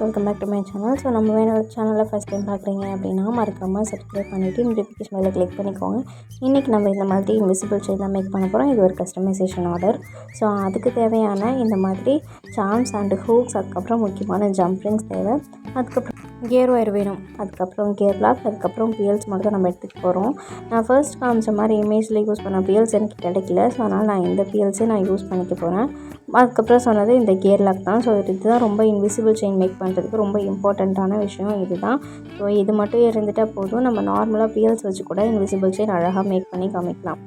Welcome back to my channel. So நம்ம வேணும் சேனலில் ஃபஸ்ட் டைம் பார்க்குறீங்க அப்படின்னா மறக்காமல் சப்ஸ்கிரைப் பண்ணிவிட்டு நோட்டிஃபிகேஷன் மேலே கிளிக் பண்ணிக்கோங்க. இன்றைக்கி நம்ம இந்த மாதிரி இன்விசிபிள் செயின் தான் மேக் பண்ண போகிறோம். இது ஒரு கஸ்டமைசேஷன் ஆர்டர். ஸோ அதுக்கு தேவையான இந்த மாதிரி சார்ம்ஸ் அண்டு ஹூக்ஸ், அதுக்கப்புறம் முக்கியமான ஜம்ப் ரிங்ஸ் தேவை, அதுக்கப்புறம் கியர் ஒயர் வேணும், அதுக்கப்புறம் கியர் லாக், அதுக்கப்புறம் பிஎல்ஸ் மட்டும் தான் நம்ம எடுத்துகிட்டு போகிறோம். நான் ஃபர்ஸ்ட் காமிச்ச மாதிரி இமேஜில் யூஸ் பண்ண பிஎல்ஸ் எனக்கு கிடைக்கல. ஸோ அதனால் நான் இந்த பிஎல்ஸே நான் யூஸ் பண்ணிக்க போகிறேன். அதுக்கப்புறம் சொன்னது இந்த கியர் லாக் தான். ஸோ இதுதான் ரொம்ப இன்விசிபிள் செயின் மேக் பண்ணுறதுக்கு ரொம்ப இம்பார்ட்டண்ட்டான விஷயம் இதுதான். ஸோ இது மட்டும் இருந்துட்டால் போதும், நம்ம நார்மலாக பிஎல்ஸ் வச்சு கூட இன்விசிபிள் செயின் அழகாக மேக் பண்ணி காமிக்கலாம்.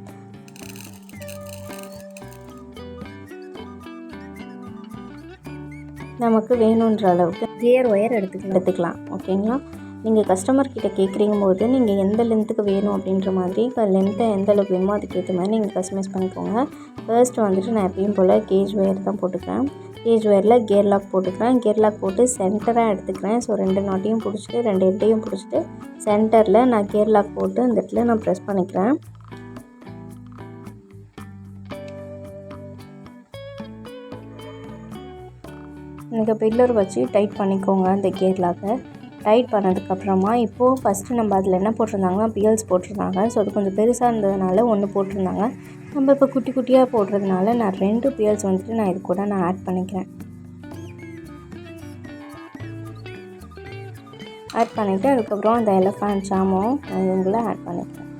நமக்கு வேணுன்ற அளவுக்கு கியர் ஒயர் எடுத்துக்கலாம். ஓகேங்களா? நீங்கள் கஸ்டமர்கிட்ட கேட்குறீங்கும் போது நீங்கள் எந்த லென்த்துக்கு வேணும் அப்படின்ற மாதிரி லென்த்தை எந்த அளவுக்கு வேணுமோ அதுக்கேற்ற மாதிரி நீங்கள் கஸ்டமைஸ் பண்ணிக்கோங்க. ஃபர்ஸ்ட்டு வந்துட்டு நான் எப்பயும் போல் கேஜ் ஒயர் தான் போட்டுக்கிறேன். கேஜ் ஒயரில் கியர் லாக் போட்டுக்கிறேன். கியர் லாக் போட்டு சென்டராக எடுத்துக்கிறேன். ஸோ 2 நாட்டையும் பிடிச்சிட்டு 2 எண்டையும் பிடிச்சிட்டு சென்டரில் நான் கியர் லாக் போட்டு இந்த இடத்துல நான் ப்ரெஸ் பண்ணிக்கிறேன். நீங்கள் பில்லர் வச்சு டைட் பண்ணிக்கோங்க இந்த கியர் லாக்கை. டைட் பண்ணதுக்கப்புறமா இப்போது ஃபஸ்ட்டு நம்ம அதில் என்ன போட்டிருந்தாங்கன்னா பிஎல்ஸ் போட்டிருந்தாங்க. ஸோ அது கொஞ்சம் பெருசாக இருந்ததுனால 1 போட்டிருந்தாங்க. நம்ம இப்போ குட்டி குட்டியாக போடுறதுனால நான் 2 பிஎல்ஸ் வந்துட்டு நான் இது கூட நான் ஆட் பண்ணிக்கிறேன். ஆட் பண்ணிவிட்டு அதுக்கப்புறம் அந்த எலஃபண்ட் சாமும் இவங்களை ஆட் பண்ணிக்கிறேன்.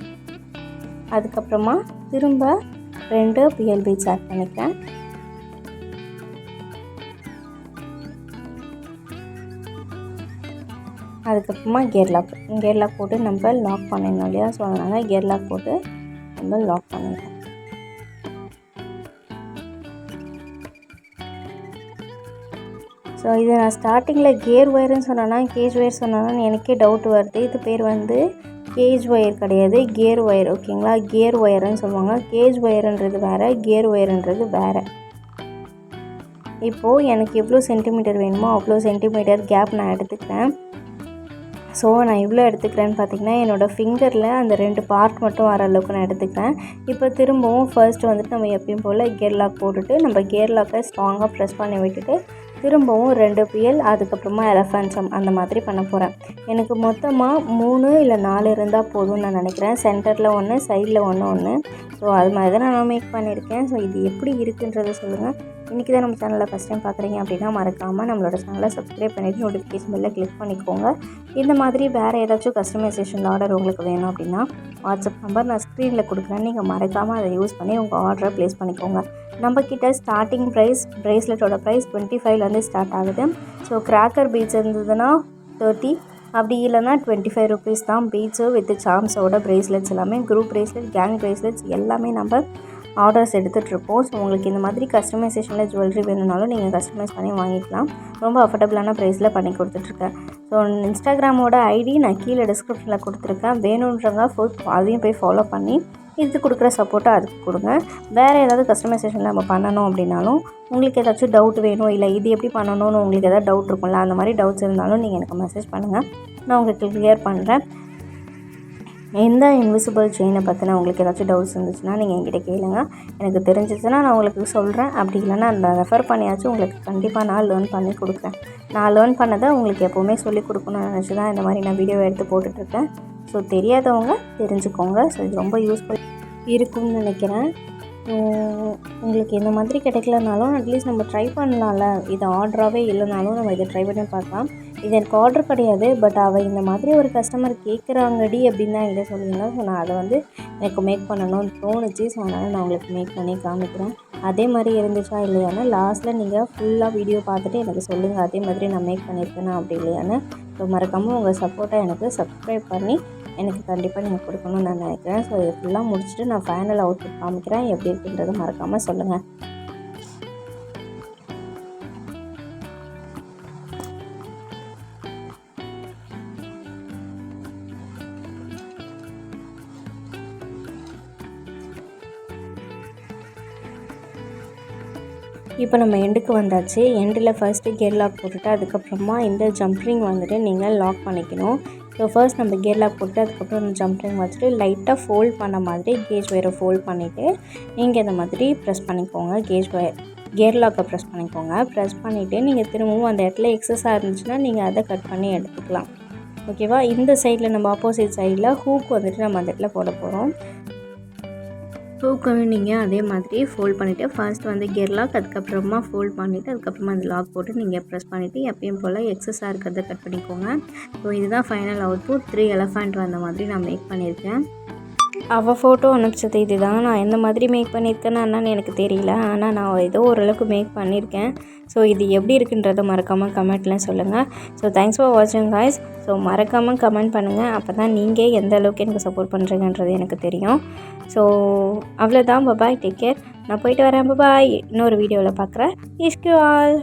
அதுக்கப்புறமா திரும்ப 2 பிஎல் பீட்ஸ் ஆட் பண்ணிக்கிறேன். அதுக்கப்புறமா கியர் லாக் போட்டு நம்ம லாக் பண்ணிடணும் இல்லையா? ஸோ அதனால் கியர் லாக் போட்டு நம்ம லாக் பண்ணிடணும். ஸோ இதை நான் ஸ்டார்டிங்கில் கியர் ஒயர்னு சொன்னேன்னா கேஜ் ஒயர் சொன்னான்னு எனக்கே டவுட் வருது. இது பேர் வந்து கேஜ் ஒயர் கிடையாது, கியர் ஒயர். ஓகேங்களா? கியர் ஒயர்னு சொல்லுவாங்க. கேஜ் ஒயருன்றது வேறு, கியர் ஒயருன்றது வேறு. இப்போது எனக்கு எவ்வளோ சென்டிமீட்டர் வேணுமோ அவ்வளோ சென்டிமீட்டர் கேப் நான் எடுத்துக்கிறேன். ஸோ நான் இவ்வளோ எடுத்துக்கிறேன்னு பார்த்திங்கன்னா என்னோடய ஃபிங்கரில் அந்த 2 பார்ட் மட்டும் வர அளவுக்கு நான் எடுத்துக்கிறேன். இப்போ திரும்பவும் ஃபர்ஸ்ட் வந்துட்டு நம்ம எப்பயும் போல் கியர் லாக் போட்டுட்டு நம்ம கியர் லாக்கை ஸ்ட்ராங்காக ப்ரெஸ் பண்ணி விட்டுட்டு திரும்பவும் 2 பிஎல், அதுக்கப்புறமா எலஃபண்ட் சம் அந்த மாதிரி பண்ண போகிறேன். எனக்கு மொத்தமாக 3 இல்லை 4 இருந்தால் போதும்னு நான் நினைக்கிறேன். சென்டரில் 1, சைடில் 1. ஸோ அது மாதிரி தான் நான் மேக் பண்ணியிருக்கேன். ஸோ இது எப்படி இருக்குன்றதை சொல்லுங்கள். இன்றைக்கி தான் நம்ம சேனலில் ஃபஸ்ட் டைம் பார்க்குறீங்க அப்படின்னா மறக்காமல் நம்மளோட சேனலை சப்ஸ்கிரைப் பண்ணிவிட்டு நோட்டிஃபிகேஷன் பெல்ல கிளிக் பண்ணிக்கோங்க. இந்த மாதிரி வேறு ஏதாச்சும் கஸ்டமைசேஷன் ஆர்டர் உங்களுக்கு வேணும் அப்படின்னா வாட்ஸ்அப் நம்பர் நான் ஸ்க்ரீனில் கொடுக்குறேன். நீங்கள் மறக்காமல் அதை யூஸ் பண்ணி உங்கள் ஆர்டரை ப்ளேஸ் பண்ணிக்கோங்க. நம்மக்கிட்ட ஸ்டார்டிங் ப்ரைஸ் ப்ரேஸ்லெட்டோட ப்ரைஸ் 25 ஸ்டார்ட் ஆகுது. ஸோ கிராக்கர் பீட்ஸ் இருந்ததுன்னா 30, அப்படி இல்லைனா 25 ருபீஸ் தான் பீட்ஸு வித் சார்ம்ஸோட ப்ரேஸ்லெட்ஸ் எல்லாமே. குரூப் ப்ரேஸ்லெட், கேங் ப்ரேஸ்லெட்ஸ் எல்லாமே நம்ம ஆர்டர்ஸ் எடுத்துகிட்ருப்போம். ஸோ உங்களுக்கு இந்த மாதிரி கஸ்டமைசேஷனில் ஜுவல்லரி வேணும்னாலும் நீங்கள் கஸ்டமைஸ் பண்ணி வாங்கிக்கலாம். ரொம்ப அஃபோர்டபுளான ப்ரைஸில் பண்ணி கொடுத்துட்ருக்கேன். ஸோ இன்ஸ்டாகிராமோட ஐடி நான் கீழே டிஸ்கிரிப்ஷனில் கொடுத்துருக்கேன். வேணுன்றவங்க அதையும் போய் ஃபாலோ பண்ணி இதுக்கு கொடுக்குற சப்போர்ட்டை அதுக்கு கொடுங்க. வேறு ஏதாவது கஸ்டமைசேஷன் நம்ம பண்ணணும் அப்படின்னாலும் உங்களுக்கு ஏதாச்சும் டவுட் வேணும், இல்லை இது எப்படி பண்ணணும்னு உங்களுக்கு ஏதாவது டவுட் இருக்கும்ல, அந்த மாதிரி டவுட்ஸ் இருந்தாலும் நீங்கள் எனக்கு மெசேஜ் பண்ணுங்கள். நான் உங்களுக்கு கிளியர் பண்ணுறேன். எந்த இன்விசிபிள் செயினை பற்றின உங்களுக்கு ஏதாச்சும் டவுட்ஸ் இருந்துச்சுன்னா நீங்கள் என்கிட்ட கேளுங்க. எனக்கு தெரிஞ்சிச்சுன்னா நான் உங்களுக்கு சொல்கிறேன். அப்படி இல்லைன்னா நான் ரெஃபர் பண்ணியாச்சும் உங்களுக்கு கண்டிப்பாக நான் லேர்ன் பண்ணி கொடுக்குறேன். நான் லேர்ன் பண்ணதை உங்களுக்கு எப்போவுமே சொல்லிக் கொடுக்கணும்னு நினச்சி தான் இந்த மாதிரி நான் வீடியோ எடுத்து போட்டுட்ருக்கேன். ஸோ தெரியாதவங்க தெரிஞ்சுக்கோங்க. ஸோ இது ரொம்ப யூஸ்ஃபுல் இருக்கும்னு நினைக்கிறேன். உங்களுக்கு இந்த மாதிரி கிடைக்கலனாலும் அட்லீஸ்ட் நம்ம ட்ரை பண்ணலாம்ல. இது ஆர்டராகவே இல்லைனாலும் நம்ம இதை ட்ரை பண்ணி பார்க்கலாம். இது எனக்கு ஆர்டர் கிடையாது, பட் அவள் இந்த மாதிரி ஒரு கஸ்டமர் கேட்குறாங்கடி அப்படின்னு தான் என்கிட்ட சொல்லியிருந்தேன். ஸோ நான் அதை வந்து எனக்கு மேக் பண்ணணும்னு தோணுச்சு. ஸோ அதனால் நான் உங்களுக்கு மேக் பண்ணி காமிக்கிறேன். அதே மாதிரி இருந்துச்சா இல்லையான்னு லாஸ்ட்டில் நீங்கள் ஃபுல்லாக வீடியோ பார்த்துட்டு எனக்கு சொல்லுங்கள். அதே மாதிரி நான் மேக் பண்ணியிருக்கேனா அப்படி இல்லையான்னு. ஸோ மறக்காமல் உங்கள் சப்போர்ட்டை எனக்கு சப்ஸ்கிரைப் பண்ணி எனக்கு கண்டிப்பாக நீங்கள் கொடுக்கணும்னு நான் நினைக்கிறேன். ஸோ இது ஃபுல்லாக முடிச்சுட்டு நான் ஃபைனல் அவுட்புட் காமிக்கிறேன். எப்படி இருக்குன்றதை மறக்காமல் சொல்லுங்கள். இப்போ நம்ம எண்டுக்கு வந்தாச்சு. எண்டில் ஃபர்ஸ்ட்டு கியர் லாக் போட்டுட்டு அதுக்கப்புறமா இந்த ஜம்ப்ரிங் வந்துட்டு நீங்கள் லாக் பண்ணிக்கணும். ஸோ ஃபர்ஸ்ட் நம்ம கியர் லாக் போட்டு அதுக்கப்புறம் ஜம்ப்ரிங் வச்சுட்டு லைட்டாக ஃபோல்ட் பண்ண மாதிரி கேஜ் ஒயரை ஃபோல்ட் பண்ணிவிட்டு நீங்கள் இந்த மாதிரி ப்ரெஸ் பண்ணிக்கோங்க. கேஜ் ஒயர் கியர் லாக்கை ப்ரெஸ் பண்ணிக்கோங்க. ப்ரெஸ் பண்ணிவிட்டு நீங்கள் திரும்பவும் அந்த இடத்துல எக்ஸஸாக இருந்துச்சுன்னா நீங்கள் அதை கட் பண்ணி எடுத்துக்கலாம். ஓகேவா? இந்த சைடில் நம்ம ஆப்போசிட் சைடில் ஹூக் வந்துட்டு நம்ம அந்த இடத்துல போட போகிறோம். ஹூக்கை நீங்கள் அதே மாதிரி ஃபோல்ட் பண்ணிவிட்டு ஃபர்ஸ்ட் வந்து கியர் லாக், அதுக்கப்புறமா ஃபோல்ட் பண்ணிவிட்டு அதுக்கப்புறமா அந்த லாக் போட்டு நீங்கள் ப்ரெஸ் பண்ணிவிட்டு எப்பயும் போல் எக்ஸஸாக இருக்கிறத கட் பண்ணிக்கோங்க. ஸோ இதுதான் ஃபைனல் அவுட்புட். 3 எலஃபண்ட் வந்த மாதிரி நான் மேக் பண்ணியிருக்கேன். அவள் ஃபோட்டோ அனுப்பிச்சது இது தான். நான் எந்த மாதிரி மேக் பண்ணியிருக்கேன்னு என்னன்னு எனக்கு தெரியல. ஆனால் நான் ஏதோ ஓரளவுக்கு மேக் பண்ணியிருக்கேன். ஸோ இது எப்படி இருக்குன்றதை மறக்காமல் கமெண்ட்டில் சொல்லுங்கள். ஸோ தேங்க்ஸ் ஃபார் வாட்சிங் காய்ஸ். ஸோ மறக்காமல் கமெண்ட் பண்ணுங்கள். அப்போ தான் நீங்கள் எந்த அளவுக்கு எனக்கு சப்போர்ட் பண்ணுறீங்கன்றது எனக்கு தெரியும். ஸோ அவ்வளோதான். பாய், டேக் கேர். நான் போயிட்டு வரேன். பாய். இன்னொரு வீடியோவில் பார்க்குறேன். இஸ்கு ஆல்.